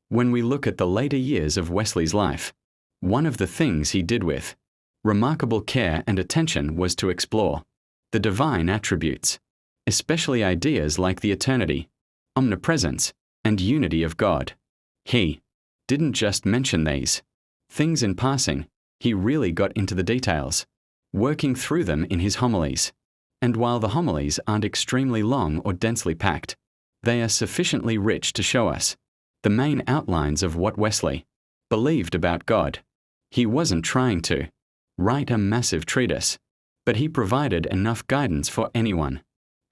When we look at the later years of Wesley's life, one of the things he did with remarkable care and attention was to explore the divine attributes, especially ideas like the eternity, omnipresence, and unity of God. He didn't just mention these things in passing, he really got into the details, working through them in his homilies. And while the homilies aren't extremely long or densely packed, they are sufficiently rich to show us the main outlines of what Wesley believed about God. He wasn't trying to write a massive treatise, but he provided enough guidance for anyone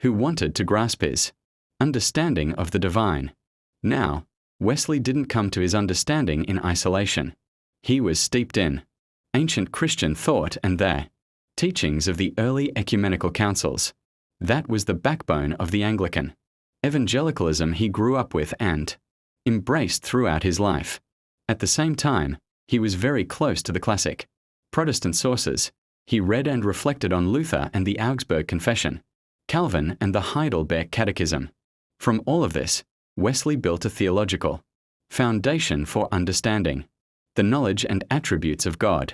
who wanted to grasp his understanding of the divine. Now, Wesley didn't come to his understanding in isolation. He was steeped in ancient Christian thought and the teachings of the early ecumenical councils. That was the backbone of the Anglican evangelicalism he grew up with and embraced throughout his life. At the same time, he was very close to the classic Protestant sources. He read and reflected on Luther and the Augsburg Confession, Calvin and the Heidelberg Catechism. From all of this, Wesley built a theological foundation for understanding the knowledge and attributes of God.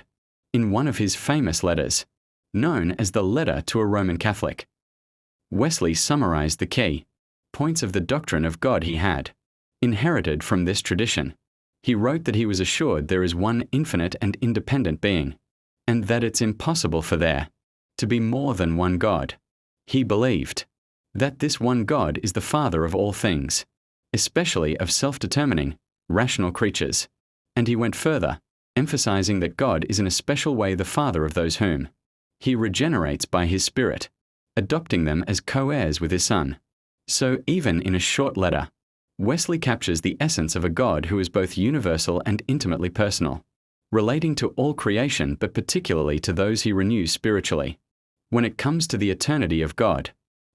In one of his famous letters, known as the Letter to a Roman Catholic, Wesley summarized the key points of the doctrine of God he had inherited from this tradition. He wrote that he was assured there is one infinite and independent being, and that it's impossible for there to be more than one God. He believed that this one God is the Father of all things, especially of self-determining, rational creatures. And he went further, emphasizing that God is in a special way the Father of those whom he regenerates by his Spirit, adopting them as co-heirs with his Son. So even in a short letter, Wesley captures the essence of a God who is both universal and intimately personal, relating to all creation but particularly to those he renews spiritually. When it comes to the eternity of God,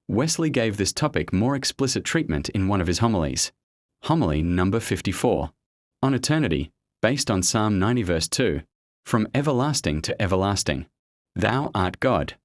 Wesley gave this topic more explicit treatment in one of his homilies. Homily number 54, on eternity, based on Psalm 90 verse 2, from everlasting to everlasting, thou art God.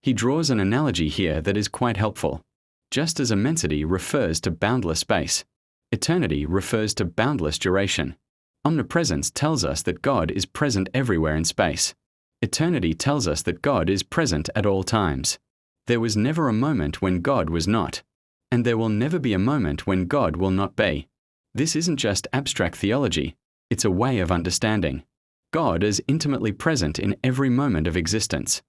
He draws an analogy here that is quite helpful. Just as immensity refers to boundless space, eternity refers to boundless duration. Omnipresence tells us that God is present everywhere in space. Eternity tells us that God is present at all times. There was never a moment when God was not, and there will never be a moment when God will not be. This isn't just abstract theology, it's a way of understanding God is intimately present in every moment of existence.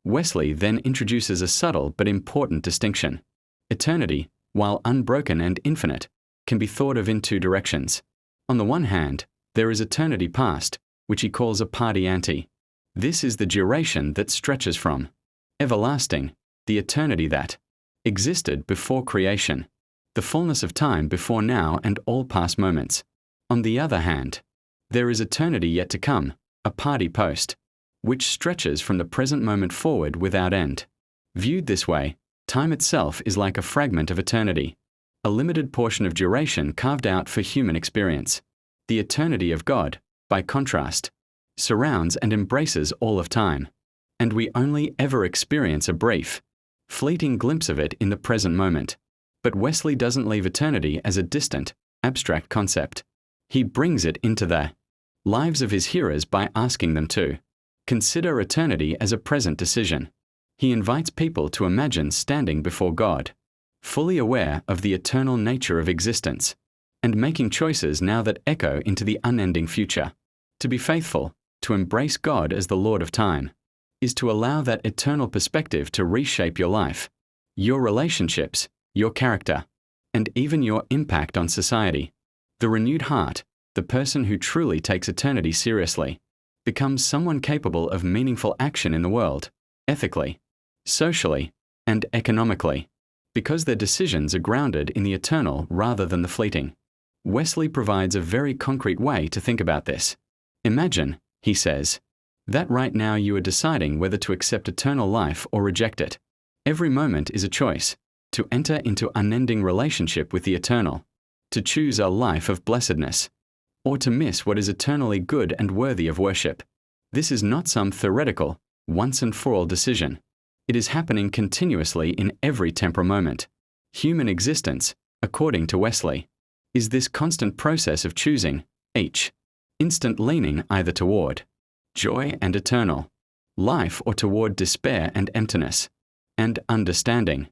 Wesley then introduces a subtle but important distinction. Eternity, while unbroken and infinite, can be thought of in two directions. On the one hand, there is eternity past, which he calls a party ante. This is the duration that stretches from everlasting, the eternity that existed before creation, the fullness of time before now and all past moments. On the other hand, there is eternity yet to come, a party post, which stretches from the present moment forward without end. Viewed this way, time itself is like a fragment of eternity, a limited portion of duration carved out for human experience. The eternity of God, by contrast, surrounds and embraces all of time, and we only ever experience a brief, fleeting glimpse of it in the present moment. But Wesley doesn't leave eternity as a distant, abstract concept. He brings it into the lives of his hearers by asking them to consider eternity as a present decision. He invites people to imagine standing before God, fully aware of the eternal nature of existence, and making choices now that echo into the unending future. To be faithful, to embrace God as the Lord of time, is to allow that eternal perspective to reshape your life, your relationships, your character, and even your impact on society. The renewed heart, the person who truly takes eternity seriously, becomes someone capable of meaningful action in the world, ethically, socially, and economically, because their decisions are grounded in the eternal rather than the fleeting. Wesley provides a very concrete way to think about this. Imagine, he says, that right now you are deciding whether to accept eternal life or reject it. Every moment is a choice, to enter into unending relationship with the eternal, to choose a life of blessedness, or to miss what is eternally good and worthy of worship. This is not some theoretical, once-and-for-all decision. It is happening continuously in every temporal moment. Human existence, according to Wesley, is this constant process of choosing, each, instant leaning either toward joy and eternal life or toward despair and emptiness, and understanding.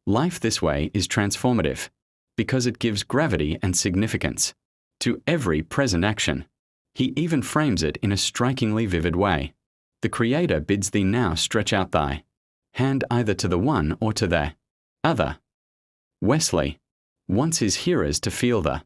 Life this way is transformative, because it gives gravity and significance to every present action. He even frames it in a strikingly vivid way. The Creator bids thee now stretch out thy hand either to the one or to the other. Wesley wants his hearers to feel the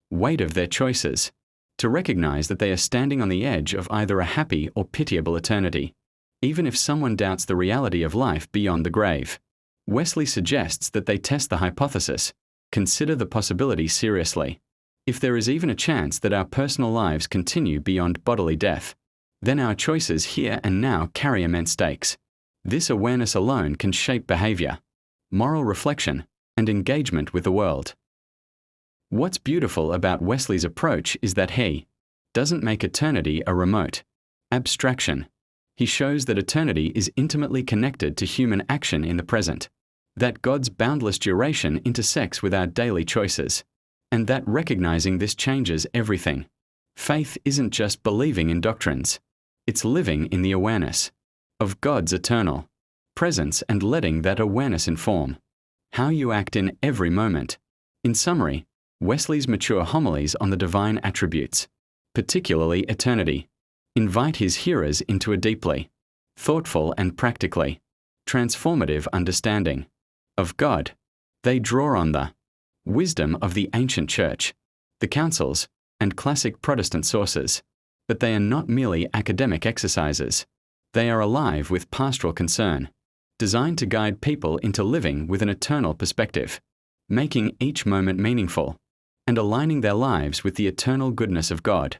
weight of their choices, to recognize that they are standing on the edge of either a happy or pitiable eternity, even if someone doubts the reality of life beyond the grave. Wesley suggests that they test the hypothesis, consider the possibility seriously. If there is even a chance that our personal lives continue beyond bodily death, then our choices here and now carry immense stakes. This awareness alone can shape behavior, moral reflection, and engagement with the world. What's beautiful about Wesley's approach is that he doesn't make eternity a remote abstraction. He shows that eternity is intimately connected to human action in the present, that God's boundless duration intersects with our daily choices, and that recognizing this changes everything. Faith isn't just believing in doctrines, it's living in the awareness of God's eternal presence and letting that awareness inform how you act in every moment. In summary, Wesley's mature homilies on the divine attributes, particularly eternity, invite his hearers into a deeply thoughtful and practically transformative understanding of God. They draw on the wisdom of the ancient church, the councils, and classic Protestant sources, but they are not merely academic exercises. They are alive with pastoral concern, designed to guide people into living with an eternal perspective, making each moment meaningful, and aligning their lives with the eternal goodness of God.